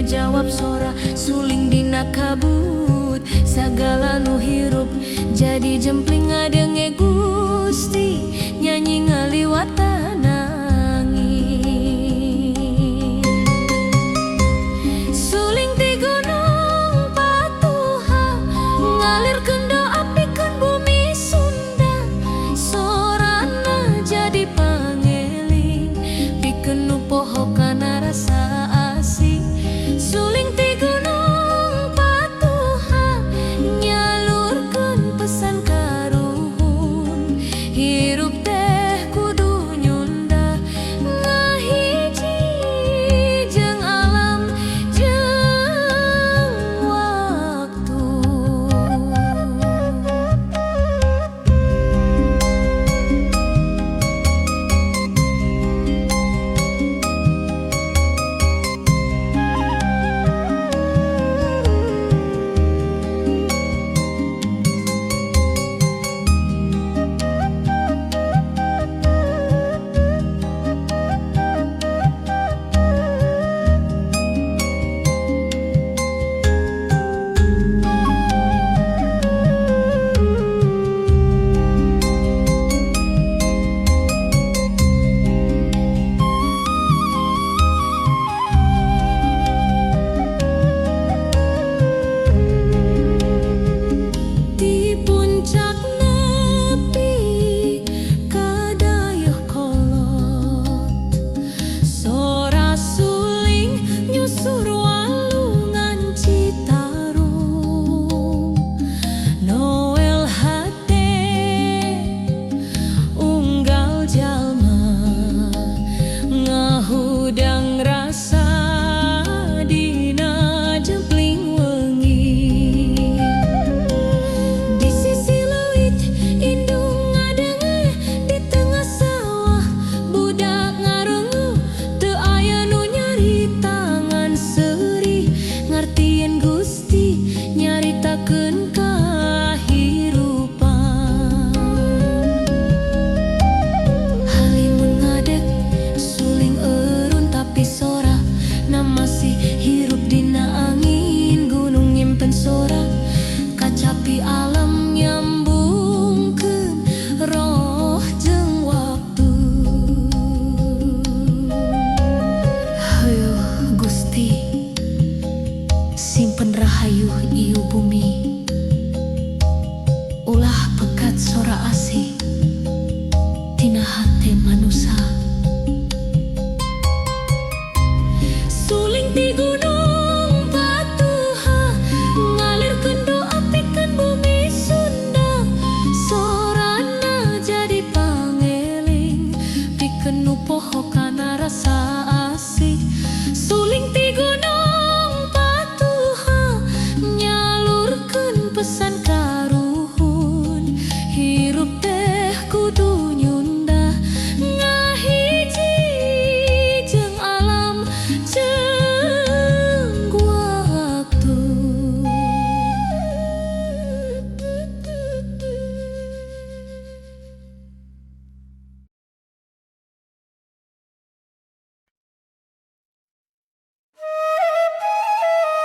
Jawab sora suling dina kabut sagala nu hirup jadi jempling ngadenge Gusti nyanyi ngaliwatan angin suling ti gunung patuha ngalir kendo apikeun bumi Sunda sorana jadi pangeling pikeun nu poho kana rasa asing suling ti gunung patuha nyalurkeun pesan ka ruhun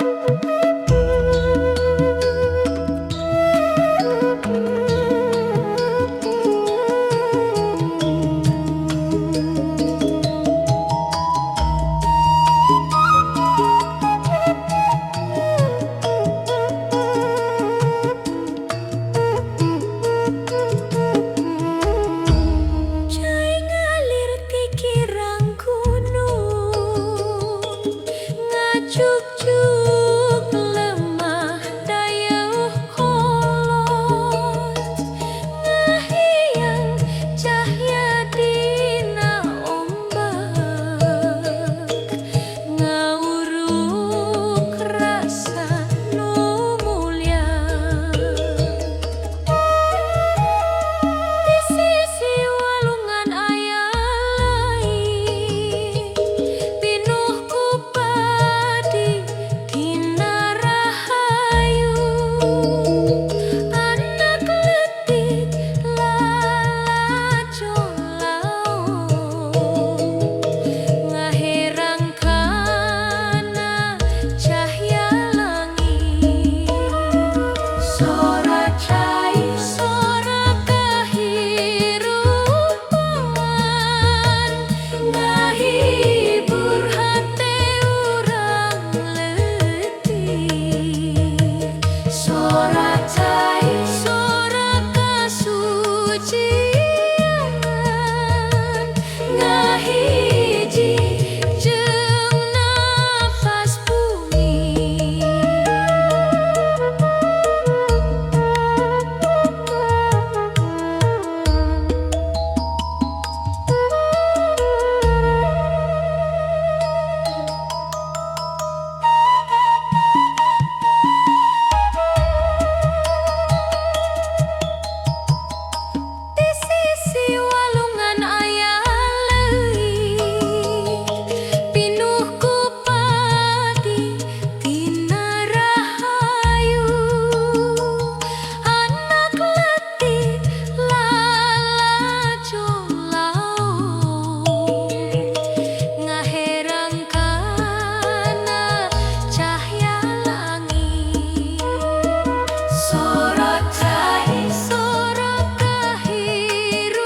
Cai ngalir tikirang gunung, ngajuk-juk lemah dayeuh kolot, ngahiyang cahya dina ombak, ngauruk rasa nu mulya. Di sisi walungan aya lain, pinuh ku padi dina rahayu, anak leutik lalacon laut, ngaherang kana cahya langit. Sora cai sora kahirupan, ngahibur hate urang leutik. Sora cai sora kasucian, ngahiji jeung napas bumi. Di sisi walungan aya leuit, pinuh ku padi dina rahayu, anak leutik lalacon laut, ngaherang kana cahya langit. Sora cai sora kahirupan,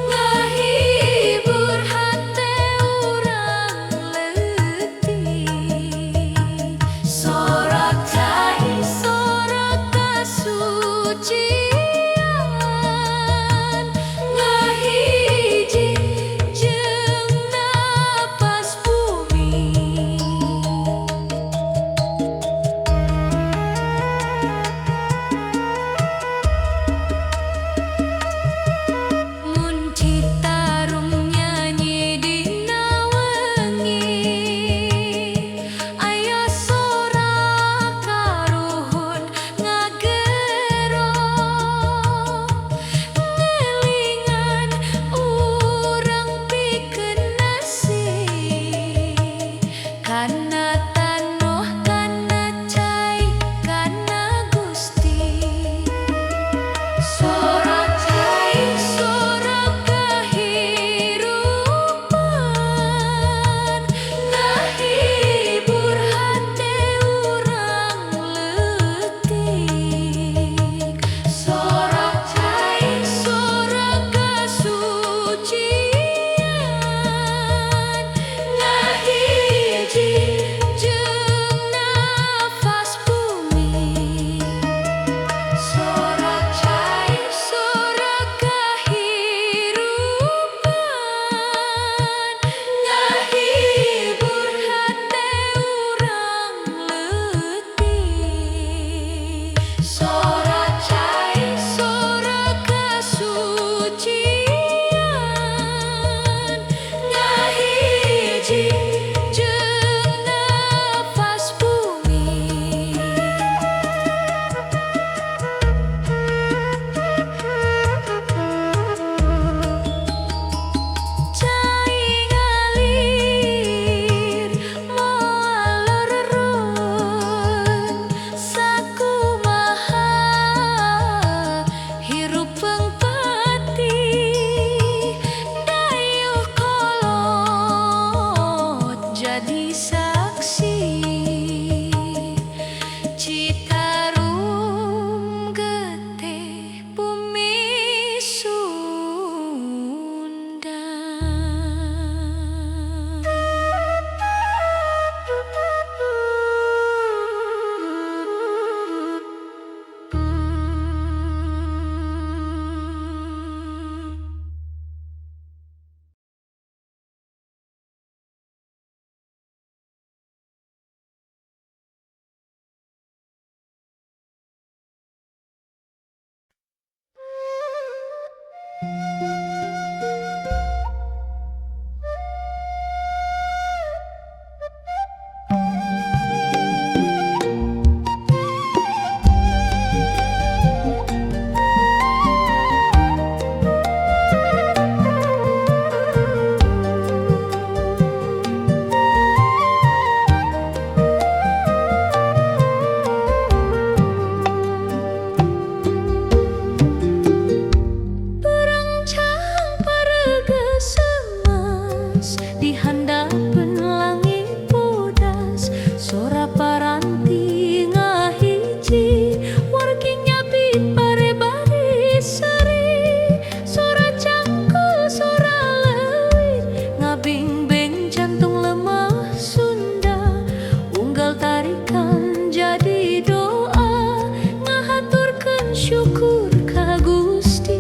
ngahibur hate urang leutik. Sora cai sora kasucian, ngahiji jeung napas bumi. Mun citarum nyanyi dina wengi, aya sora karuhun ngagero, Di handapan langit bodas, sora paranti ngahiji, wargi nyabit bare-bare seri, sora cangkul, sora leuwih, ngabing-bing jantung lemah Sunda, unggal tarikan jadi doa, ngahaturkeun syukur ka Gusti.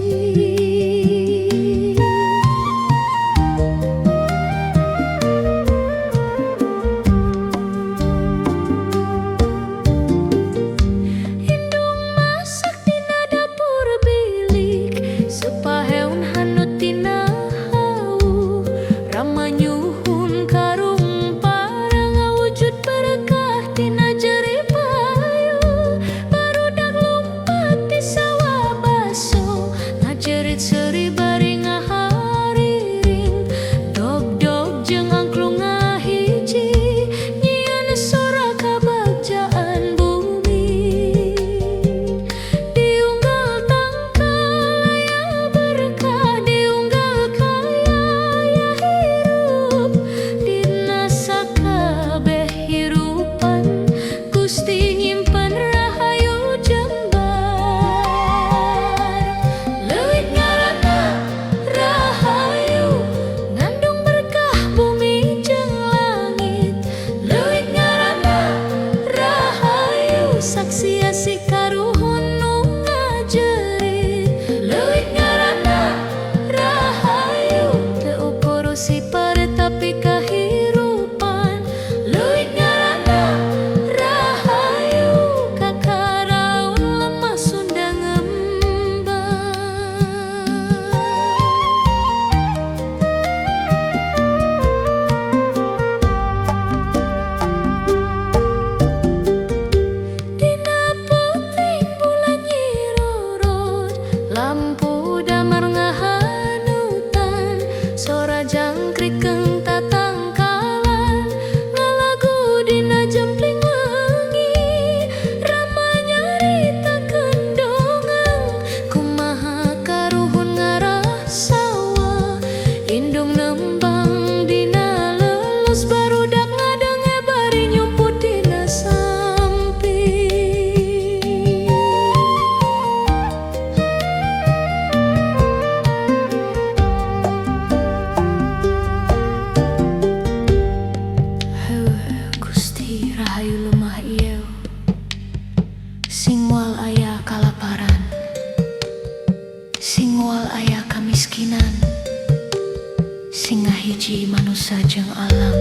Seri bari ngahariring, dog-dog jeung angklung ngahiji, nyieun sora kabagjaan bumi. Diunggal tangkal aya berkah, diunggal kaya aya hirup, dina sakabeh hirupan Gusti nyimpen rahayu jembar. Saksi asik karuhun nu ngajerit, leuwih ngaranna rahayu, teu ukur sipare tapi kahirupan, leuwih ngaranna rahayu, kakaraun lemah Sunda ngembang. Lampu damar ngahanutan, sora jangkrikeun tatangkalan, ngalagu dina jempling wengi, rama nyaritakeun dongeng, kumaha karuhun ngarasawa, indung nembang dina lelus, barudak ngadenge bari nyumput dina sampi. Rahayu lemah ieu, sing moal aya kalaparan, sing moal aya kamiskinan, sing ngahiji manusa jeung alam.